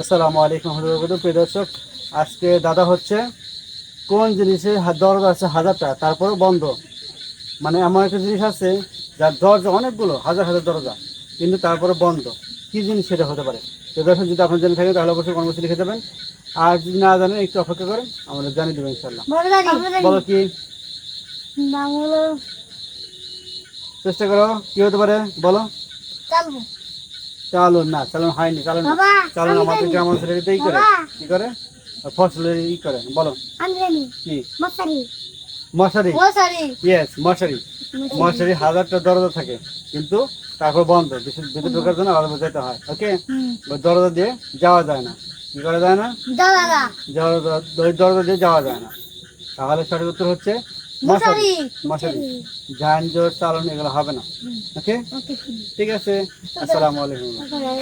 আসসালামু আলাইকুম রহমতুল্লাহ। প্রিয় দর্শক, আজকে দাদা হচ্ছে কোন জিনিসের দরজা আছে 1000 টাকা তারপরে বন্ধ, মানে এমন একটা জিনিস আছে যার দরজা অনেকগুলো হাজার হাজার দরজা কিন্তু তারপরে বন্ধ। কি জিনিস সেটা হতে পারে? তো দর্শক, যদি আপনার জেনে থাকেন তাহলে অবশ্যই কর্মসূচি লিখে দেবেন, আর যদি না জানেন একটু অপেক্ষা করেন, আমাদের জানিয়ে দেবেন ইনশাল্লাহ। বলো কি, নাম হলো চেষ্টা করো, কি হতে পারে বলো। চালবো। চালুন না, চালুন হয়নি, চালুন না। বাবা, চালুন আমি আমাদের জানি। গ্রাম অঞ্চলে এটাই করে, বাবা, কি করে ফসলের করে, বলো আমি জানি। কি? মশারি। মশারি। মশারি। ইয়েস, মশারি। মশারি 1000টা দরজা থাকে কিন্তু তারপর বন্ধ, ভিতরে ঢোকার জন্য আলাদা যেতে হয়। ওকে, ওই দরজা দিয়ে যাওয়া যায় না। কি করা যায় না? দাদা। ওই দরজা দিয়ে যাওয়া যায় না। তাহলে সঠিক উত্তর হচ্ছে মশারি। মশারি। মশারি। যানজট চালন এগুলো হবে না। ওকে, ওকে। ঠিক আছে। আসসালামু আলাইকুম। ওকে।